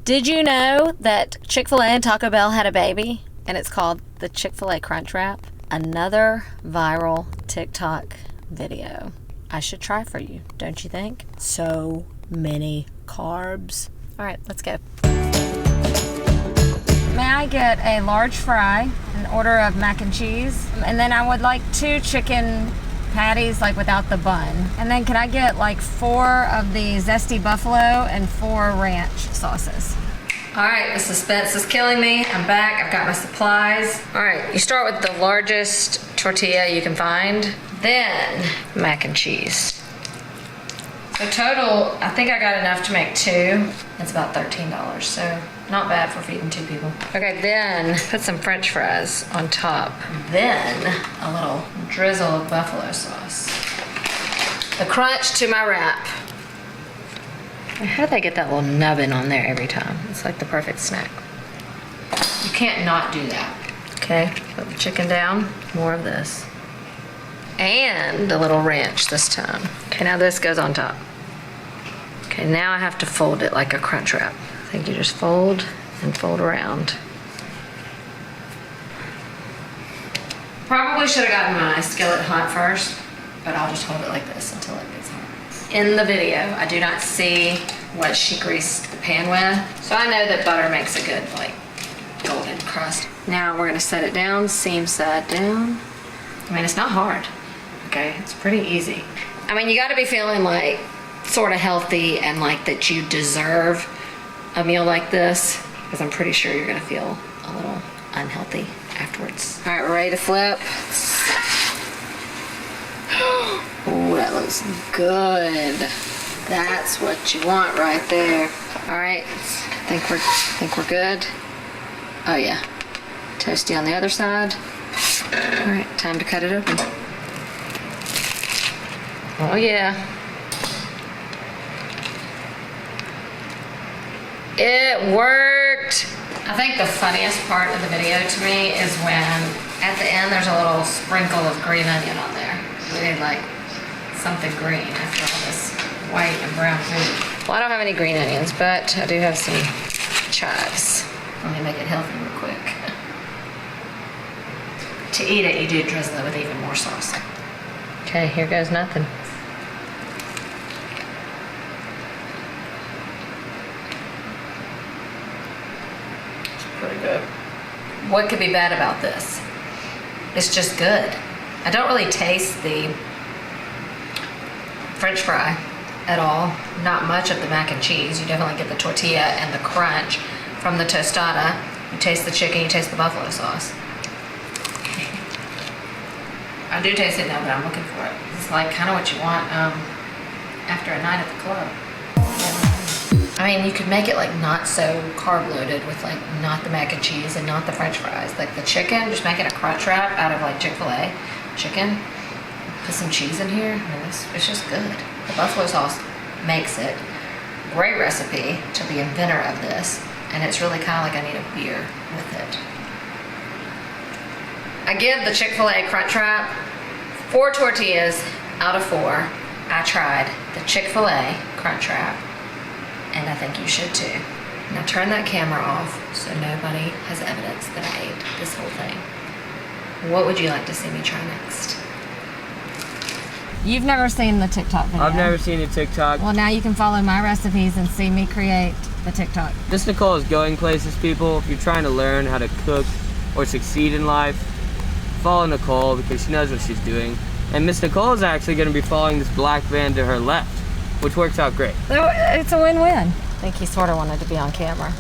Did you know that Chick-fil-A and Taco Bell had a baby? And it's called the Chick-fil-A Crunchwrap? Another viral TikTok video. I should try for you, don't you think? So many carbs. All right, let's go. May I get a large fry, an order of mac and cheese, and then I would like 2 chicken patties, like without the bun. And then can I get like 4 of the zesty buffalo and 4 ranch sauces? All right, the suspense is killing me. I'm back, I've got my supplies. All right, you start with the largest tortilla you can find, then mac and cheese. So total, I think I got enough to make 2. It's about $13, so not bad for feeding 2 people. Okay, then put some French fries on top. Then a little drizzle of buffalo sauce. The crunch to my wrap. How do they get that little nubbin on there every time? It's like the perfect snack. You can't not do that. Okay, put the chicken down. More of this. And a little ranch this time. Okay, now this goes on top. Okay, now I have to fold it like a crunch wrap. I think you just fold and fold around. Probably should have gotten my skillet hot first, but I'll just hold it like this until it gets hot. In the video, I do not see what she greased the pan with, so I know that butter makes a good, like, golden crust. Now we're gonna set it down, seam side down. I mean, it's not hard, okay? It's pretty easy. I mean, you gotta be feeling like sort of healthy and like that you deserve a meal like this, because I'm pretty sure you're gonna feel a little unhealthy afterwards. All right, we're ready to flip. Oh, that looks good. That's what you want right there. All right, I think we're good. Oh yeah, toasty on the other side. All right, time to cut it open. Oh yeah. It worked. I think the funniest part of the video to me is when at the end there's a little sprinkle of green onion on there. We need like something green after all this white and brown food. Well, I don't have any green onions, but I do have some chives. Let me make it healthy real quick. To eat it, you do drizzle it with even more sauce. Okay, here goes nothing. Pretty good. What could be bad about this? It's just good. I don't really taste the French fry at all. Not much of the mac and cheese. You definitely get the tortilla and the crunch from the tostada. You taste the chicken, you taste the buffalo sauce. I do taste it now, but I'm looking for it. It's like kind of what you want after a night at the club. I mean, you could make it like not so carb loaded with like not the mac and cheese and not the French fries. Like the chicken, just make it a crunch wrap out of like Chick-fil-A chicken. Put some cheese in here. I mean, it's just good. The buffalo sauce makes it. Great recipe to the inventor of this. And it's really kind of like I need a beer with it. I give the Chick-fil-A Crunchwrap 4 tortillas out of 4. I tried the Chick-fil-A Crunchwrap, and I think you should too. Now turn that camera off so nobody has evidence that I ate this whole thing. What would you like to see me try next? You've never seen the TikTok video. I've never seen a TikTok. Well, now you can follow my recipes and see me create the TikTok. Miss Nicole is going places, people. If you're trying to learn how to cook or succeed in life, follow Nicole because she knows what she's doing. And Miss Nicole is actually going to be following this black van to her left, which works out great. So it's a win-win. I think he sort of wanted to be on camera.